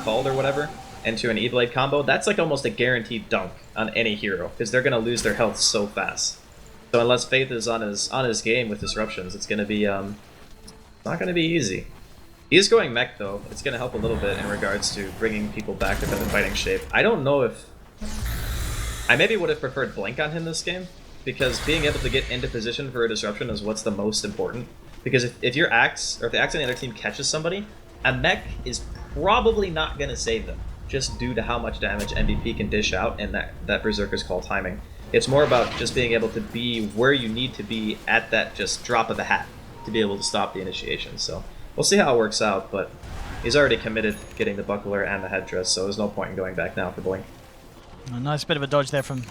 called or whatever into an E-Blade combo, that's like almost a guaranteed dunk on any hero, because they're going to lose their health so fast. So unless Faith is on his game with disruptions, it's going to be not going to be easy. He's going mech though. It's going to help a little bit in regards to bringing people back within the fighting shape. I don't know if I maybe would have preferred Blink on him this game, because being able to get into position for a disruption is what's the most important. Because if your Axe, or if the Axe on the other team catches somebody, a mech is probably not going to save them, just due to how much damage MVP can dish out and that Berserker's Call timing. It's more about just being able to be where you need to be at that just drop of a hat to be able to stop the initiation. So we'll see how it works out, but he's already committed getting the buckler and the headdress, so there's no point in going back now for Blink. A nice bit of a dodge there from,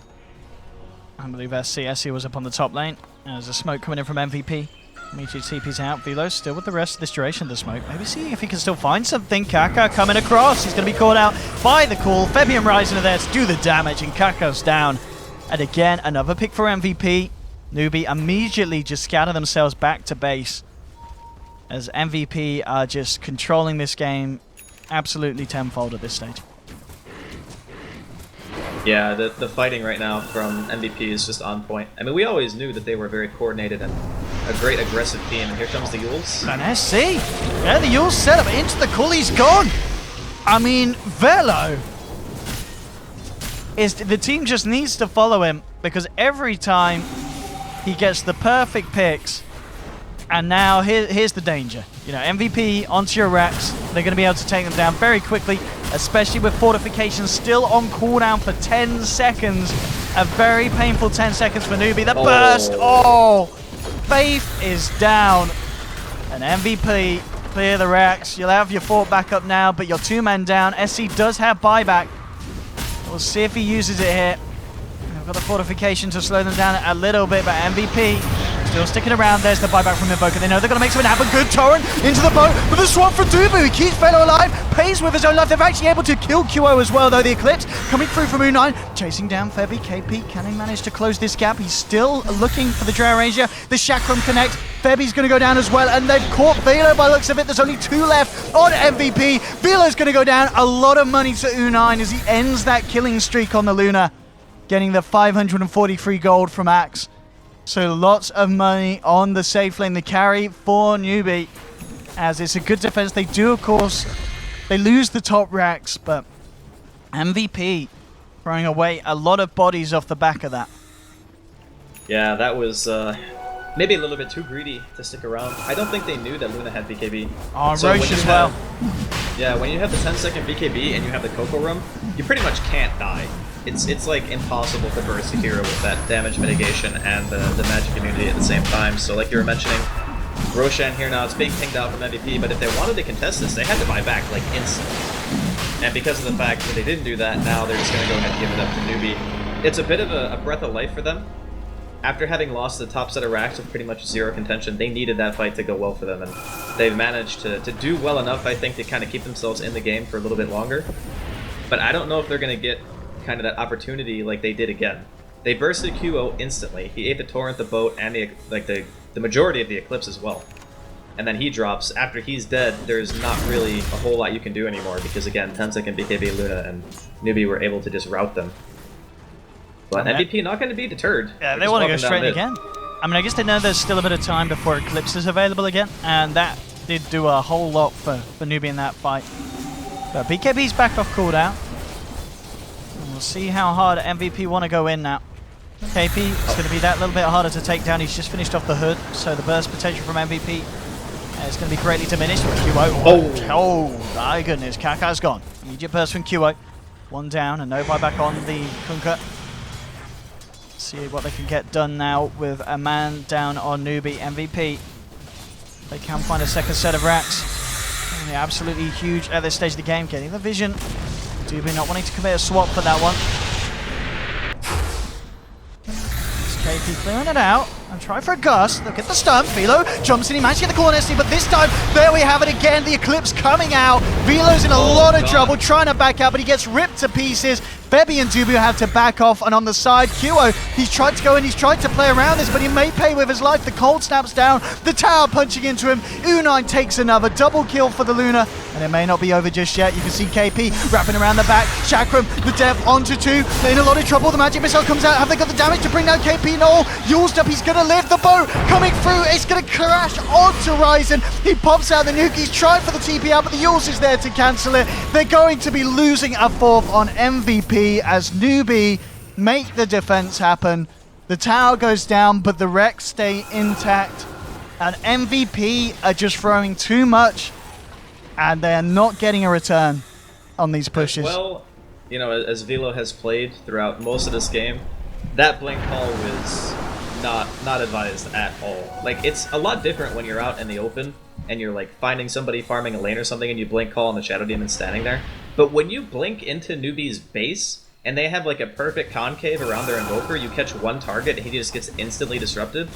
I believe, SC. SC was up on the top lane. There's a smoke coming in from MVP. Immediately TP's out. Velo still with the rest of this duration of the smoke. Maybe see if he can still find something. Kaka coming across. He's going to be caught out by the call. Fabian rising to there to do the damage, and Kaka's down. And again, another pick for MVP. Newbee immediately just scatter themselves back to base, as MVP are just controlling this game absolutely tenfold at this stage. Yeah, the fighting right now from MVP is just on point. I mean, we always knew that they were very coordinated and a great aggressive team, and here comes the Yules. And SC! Yeah, the Yules set up into the call, he's gone! I mean, Velo! The team just needs to follow him, because every time he gets the perfect picks, and now here's the danger. You know, MVP onto your racks, they're going to be able to take them down very quickly, especially with fortifications still on cooldown for 10 seconds. A very painful 10 seconds for Newbee. The burst! Oh! Faith is down. And MVP, clear the racks. You'll have your fort back up now, but you're 2 men down. SC does have buyback. We'll see if he uses it here. They've got the fortification to slow them down a little bit, but MVP still sticking around. There's the buyback from Invoker. They know they're going to make something happen. Good torrent into the boat, but the swamp from Dubu. He keeps Velo alive, pays with his own life. They're actually able to kill QO as well, though. The Eclipse coming through from U9, chasing down Febby. KP, can he manage to close this gap? He's still looking for the Drow Ranger. The Chakram connect. Febby's going to go down as well, and they've caught Velo by the looks of it. There's only 2 left on MVP. Velo's going to go down. A lot of money to U9 as he ends that killing streak on the Luna, getting the 543 gold from Axe. So lots of money on the safe lane, the carry for Newbee, as it's a good defense. They do, of course, they lose the top racks, but MVP throwing away a lot of bodies off the back of that. Yeah, that was maybe a little bit too greedy to stick around. I don't think they knew that Luna had BKB. Oh, so Roche as well. Yeah, when you have the 10-second BKB and you have the Coco Room, you pretty much can't die. It's like impossible to burst a hero with that damage mitigation and the magic immunity at the same time. So like you were mentioning, Roshan here now, it's being pinged out from MVP, but if they wanted to contest this, they had to buy back like instantly. And because of the fact that they didn't do that, now they're just going to go ahead and give it up to Newbee. It's a bit of a breath of life for them. After having lost the top set of racks with pretty much 0 contention, they needed that fight to go well for them, and they've managed to do well enough, I think, to kind of keep themselves in the game for a little bit longer. But I don't know if they're going to get kind of that opportunity like they did again. They bursted QO instantly. He ate the Torrent, the boat, and the majority of the Eclipse as well. And then he drops. After he's dead, there's not really a whole lot you can do anymore, because again, 10-second BKB Luna and Newbee were able to just rout them. But MVP not going to be deterred. Yeah, they want to go straight again. I mean, I guess they know there's still a bit of time before Eclipse is available again, and that did do a whole lot for Newbee in that fight. But BKB's back off cooldown. And we'll see how hard MVP want to go in now. KP is going to be that little bit harder to take down. He's just finished off the hood, so the burst potential from MVP is going to be greatly diminished with QO. Oh my goodness, Kaka's gone. Immediate burst from QO. 1 down and no buyback on the Kunkka. See what they can get done now with a man down on Newbee. MVP, they can find a second set of racks. And they're absolutely huge at this stage of the game, getting the vision. Newbee not wanting to commit a swap for that one. KP clearing it out and try for a gust. Look at the stun. Velo jumps in. He managed to get the corner, but this time, there we have it again. The Eclipse coming out. Velo's in a lot of trouble trying to back out, but he gets ripped to pieces. Febby and Dubu have to back off, and on the side, QO, he's tried to go in, he's tried to play around this, but he may pay with his life. The cold snaps down, the tower punching into him. U9 takes another double kill for the Luna, and it may not be over just yet. You can see KP wrapping around the back. Chakram, the dev onto 2. They're in a lot of trouble. The magic missile comes out. Have they got the damage to bring down KP? No. Yule's up, he's going to live. The boat coming through, it's going to crash onto Ryzen. He pops out the nuke, he's tried for the TP out, but the Yule's is there to cancel it. They're going to be losing a 4th on MVP as Newbee make the defense happen. The tower goes down, but the wrecks stay intact. And MVP are just throwing too much, and they're not getting a return on these pushes. Well, you know, as Velo has played throughout most of this game, that blink call was not advised at all. Like, it's a lot different when you're out in the open and you're like finding somebody farming a lane or something and you blink call on the Shadow Demon standing there. But when you blink into Newbee's base and they have like a perfect concave around their Invoker, you catch one target and he just gets instantly disrupted.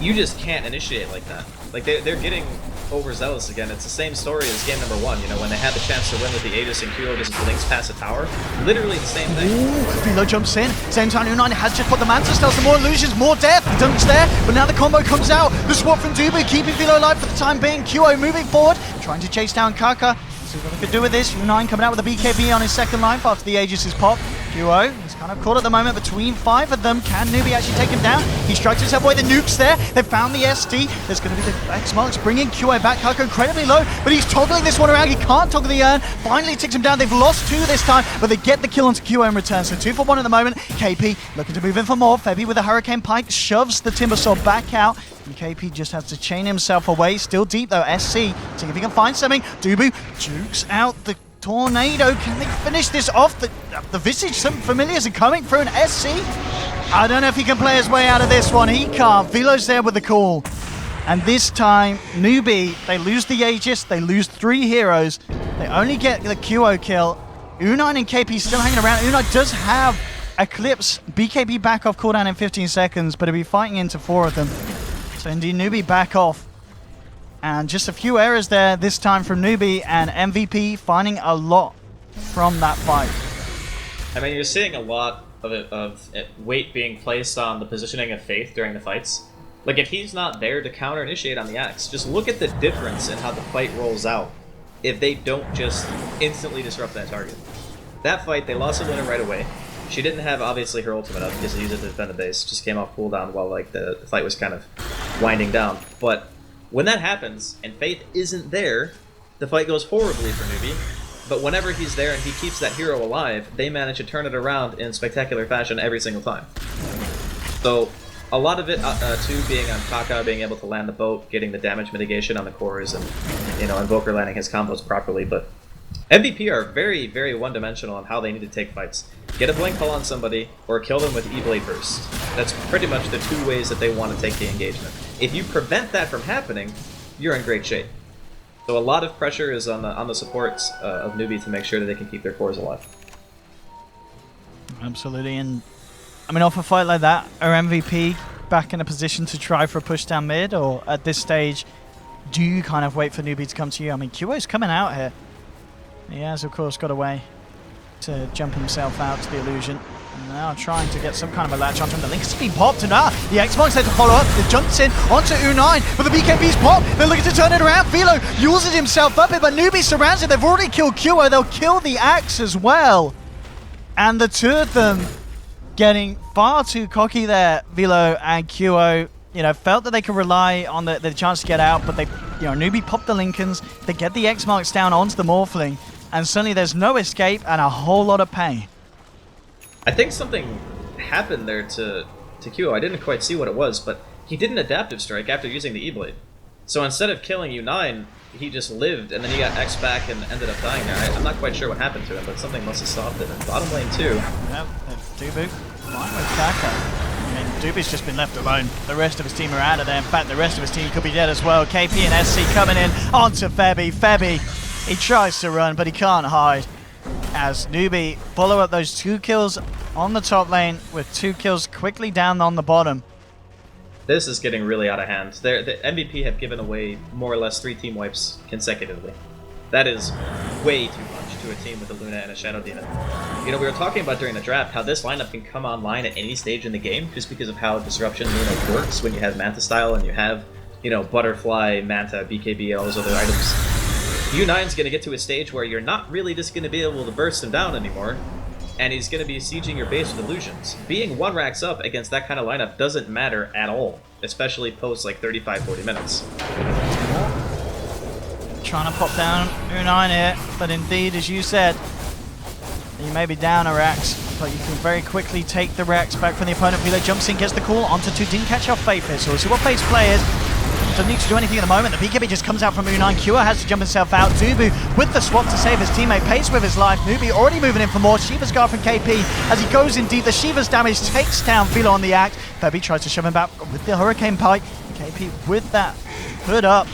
You just can't initiate like that. Like, they're getting overzealous again. It's the same story as game number 1, you know, when they had the chance to win with the Aegis and Kuro just blinks past the tower. Literally the same thing. Ooh, Velo jumps in. Same time, Unite has just put the Manta Stealth, some more illusions, more death. He dumps there, but now the combo comes out. The swap from Newbee, keeping Velo alive for the time being. QO moving forward, trying to chase down Kaka. See what they could do with this. Unite coming out with a BKB on his second life after the Aegis is popped. QO is kind of caught at the moment between 5 of them. Can Newbee actually take him down? He strikes himself away. The nuke's there. They found the ST. There's going to be the X marks bringing QO back. Kaka incredibly low, but he's toggling this one around. He can't toggle the urn. Finally takes him down. They've lost 2 this time, but they get the kill onto QO in return. So 2 for 1 at the moment. KP looking to move in for more. Febby with a Hurricane Pike shoves the Timbersaw back out. And KP just has to chain himself away. Still deep though. SC, see if he can find something. Dubu jukes out the Tornado. Can they finish this off? The Visage, some familiars are coming through an SC. I don't know if he can play his way out of this one. He can't. Velo's there with the call. And this time, Newbee, they lose the Aegis. They lose 3 heroes. They only get the QO kill. Unite and KP still hanging around. Unite does have Eclipse. BKB back off cooldown in 15 seconds, but he'll be fighting into 4 of them. So indeed, Newbee back off. And just a few errors there this time from Newbee, and MVP finding a lot from that fight. I mean, you're seeing a lot of weight being placed on the positioning of Faith during the fights. Like, if he's not there to counter-initiate on the Axe, just look at the difference in how the fight rolls out if they don't just instantly disrupt that target. That fight, they lost Elena right away. She didn't have, obviously, her ultimate up because they used it to defend the base. Just came off cooldown while, like, the fight was kind of winding down. But when that happens, and Faith isn't there, the fight goes horribly for Newbee. But whenever he's there and he keeps that hero alive, they manage to turn it around in spectacular fashion every single time. So, a lot of it, too, being on Kaka, being able to land the boat, getting the damage mitigation on the cores, and, you know, Invoker landing his combos properly. But MVP are very, very one-dimensional on how they need to take fights. Get a blink call on somebody, or kill them with E-Blade Burst. That's pretty much the 2 ways that they want to take the engagement. If you prevent that from happening, you're in great shape. So a lot of pressure is on the supports of Newbee to make sure that they can keep their cores alive. Absolutely, and I mean, off a fight like that, are MVP back in a position to try for a push down mid, or at this stage, do you kind of wait for Newbee to come to you? I mean, QO's coming out here. He has, of course, got a way to jump himself out to the illusion. And now trying to get some kind of a latch onto him. The link has been popped, and the X-Mark's there to follow up. It jumps in onto U9, but the BKB's popped. They're looking to turn it around. Velo uses himself up here, but Newbee surrounds it. They've already killed QO. They'll kill the Axe as well. And the 2 of them getting far too cocky there. Velo and QO, you know, felt that they could rely on the chance to get out, but they, you know, Newbee popped the Lincolns. They get the X-Marks down onto the Morphling, and suddenly there's no escape and a whole lot of pain. I think something happened there to QO. I didn't quite see what it was, but he did an adaptive strike after using the E-Blade. So instead of killing U9, he just lived, and then he got X back and ended up dying there. I'm not quite sure what happened to him, but something must have stopped it. And bottom lane too. Yep, Dubu flying with Kaka. I mean, Dubu's just been left alone. The rest of his team are out of there. In fact, the rest of his team could be dead as well. KP and SC coming in onto Febby. Febby, he tries to run, but he can't hide. As Newbee follow up those 2 kills on the top lane with 2 kills quickly down on the bottom. This is getting really out of hand. The MVP have given away more or less 3 team wipes consecutively. That is way too much to a team with a Luna and a Shadow Demon. You know, we were talking about during the draft how this lineup can come online at any stage in the game just because of how Disruption Luna works when you have Manta style and you have, you know, Butterfly, Manta, BKB, all those other items. U9's going to get to a stage where you're not really just going to be able to burst him down anymore, and he's going to be sieging your base with illusions. Being 1 racks up against that kind of lineup doesn't matter at all, especially post like 35-40 minutes. Trying to pop down U9 here, but indeed, as you said, he may be down a racks. but you can very quickly take the Rex back from the opponent. Velo jumps in, gets the call onto 2, didn't catch off Faith here, so we'll see what Faith's play is. Doesn't need to do anything at the moment. The BKB just comes out from Unine. Kua has to jump himself out. Dubu with the swap to save his teammate. Pace with his life. Newbee already moving in for more. Shiva's guard from KP as he goes in deep. The Shiva's damage takes down Velo on the act. Febby tries to shove him back with the Hurricane Pike. KP with that hood up.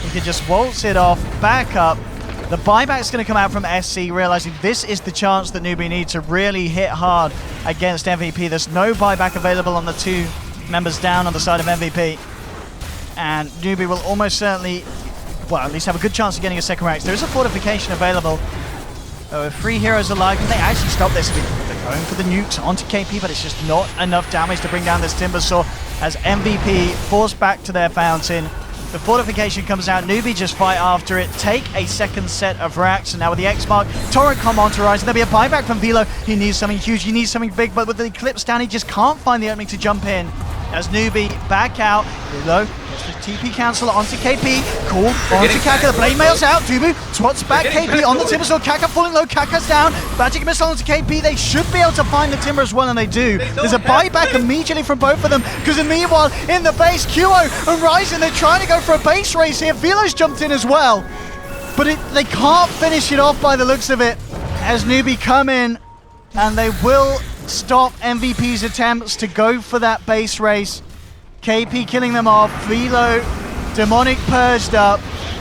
He can just waltz it off, back up. The buyback's going to come out from SC, realizing this is the chance that Newbee needs to really hit hard against MVP. There's no buyback available on the 2 members down on the side of MVP. And Newbee will almost certainly, well, at least have a good chance of getting a second Rex. There is a fortification available. With 3 heroes alive, and they actually stop this. They're going for the nukes onto KP, but it's just not enough damage to bring down this Timbersaw as MVP forced back to their fountain. The fortification comes out, Newbee just fight after it, take a second set of racks, and now with the X-Mark, Torrent come on to rise, and there'll be a buyback from Velo. He needs something huge, he needs something big, but with the Eclipse down, he just can't find the opening to jump in. As Newbee back out, Velo gets the TP cancel onto KP, cool, onto Kaka, the Blade Mail's out, Dubu swats back KP on the Timbersaw, Kaka falling low, Kaka's down, Magic Missile onto KP, they should be able to find the Timber as well, and they do. There's a buyback immediately from both of them, because meanwhile, in the base, Qo and Ryzen, they're trying to go for a base race here, Velo's jumped in as well, but they can't finish it off by the looks of it, as Newbee come in, and they will stop MVP's attempts to go for that base race. KP killing them off, Velo demonic purged up.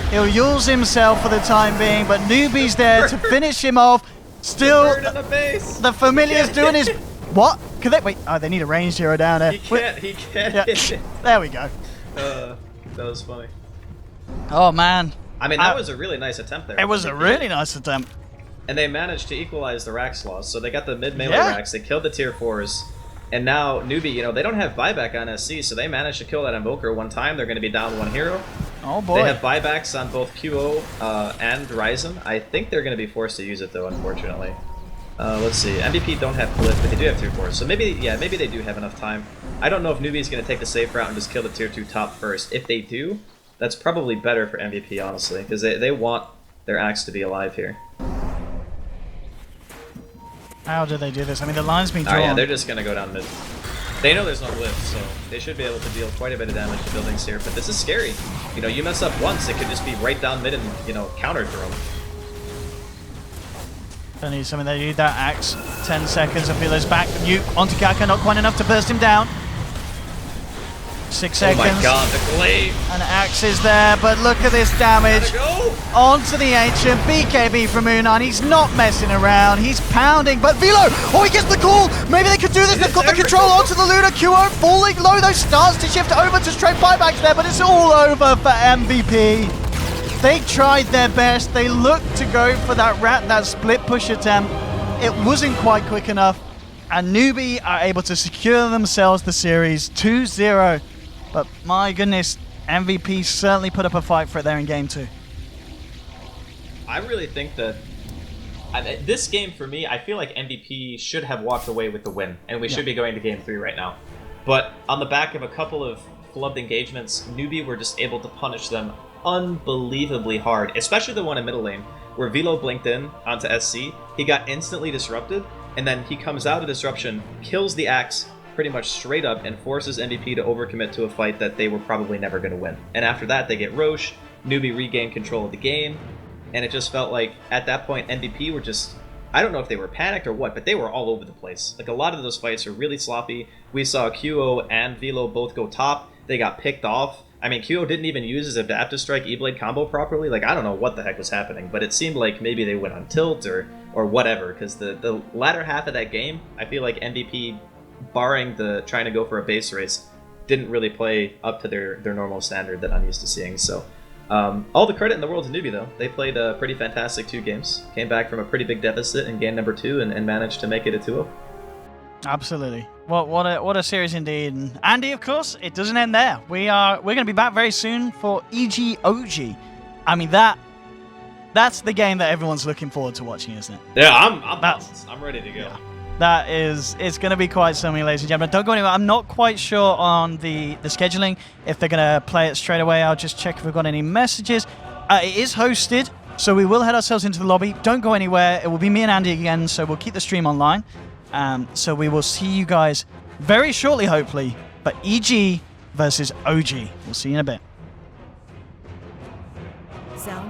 He'll use himself for the time being, but Newbee's there to finish him off. Still, the Familiar's doing his... What? Can they... Wait, oh, they need a ranged hero down there. He can't. Yeah. There we go. That was funny. Oh, man. I mean, that was a really nice attempt there. It was a really nice attempt. And they managed to equalize the Rax loss. So they got the mid-melee Rax, they killed the tier 4s, and now Newbee, you know, they don't have buyback on SC, so they managed to kill that Invoker one time. They're going to be down 1 hero. Oh boy. They have buybacks on both QO and Ryzen. I think they're going to be forced to use it though, unfortunately. Let's see. MVP don't have Glyph, but they do have tier 4s. So maybe, yeah, maybe they do have enough time. I don't know if Newbee's going to take the safe route and just kill the tier 2 top first. If they do, that's probably better for MVP, honestly, because they want their axe to be alive here. How do they do this? I mean, the line's been drawn. Oh yeah, they're just gonna go down mid. They know there's no glyph, so they should be able to deal quite a bit of damage to buildings here. But this is scary. You know, you mess up once, it could just be right down mid and, you know, countered for them. They need something. They need that axe. 10 seconds of Velo's back. Nuke onto Kaka, not quite enough to burst him down. 6 seconds. Oh my god, the glaive! An axe is there, but look at this damage. Onto the Ancient, BKB from Unine. He's not messing around, he's pounding, but Velo! Oh, he gets the call! Maybe they could do this, they've got the control onto the Luna. QO falling low, though, starts to shift over to straight buybacks there, but it's all over for MVP. They tried their best, they looked to go for that split push attempt. It wasn't quite quick enough, and Newbee are able to secure themselves the series 2-0. But my goodness, MVP certainly put up a fight for it there in game 2. I really think that this game, for me, I feel like MVP should have walked away with the win, and we should be going to game 3 right now. But on the back of a couple of flubbed engagements, Newbee were just able to punish them unbelievably hard, especially the one in middle lane, where Velo blinked in onto SC, he got instantly disrupted, and then he comes out of disruption, kills the axe, pretty much straight up, and forces MVP to overcommit to a fight that they were probably never going to win. And after that, they get Roche, Newbee regained control of the game, and it just felt like, at that point, MVP were just... I don't know if they were panicked or what, but they were all over the place. Like, a lot of those fights are really sloppy. We saw QO and Velo both go top. They got picked off. I mean, QO didn't even use his Adaptive Strike E-Blade combo properly. Like, I don't know what the heck was happening, but it seemed like maybe they went on tilt or whatever, because the latter half of that game, I feel like MVP, barring the trying to go for a base race, didn't really play up to their normal standard that I'm used to seeing. So all the credit in the world to Newbee, though. They played a pretty fantastic 2 games, came back from a pretty big deficit in game number 2 and managed to make it a 2-0. Absolutely. What a series indeed. And Andy, of course, it doesn't end there. We're going to be back very soon for EG-OG. I mean, that's the game that everyone's looking forward to watching, isn't it? Yeah, I'm ready to go. Yeah. It's going to be quite something, ladies and gentlemen. Don't go anywhere. I'm not quite sure on the scheduling, if they're going to play it straight away. I'll just check if we've got any messages. It is hosted, so we will head ourselves into the lobby. Don't go anywhere. It will be me and Andy again, so we'll keep the stream online. So we will see you guys very shortly, hopefully, for EG versus OG. We'll see you in a bit.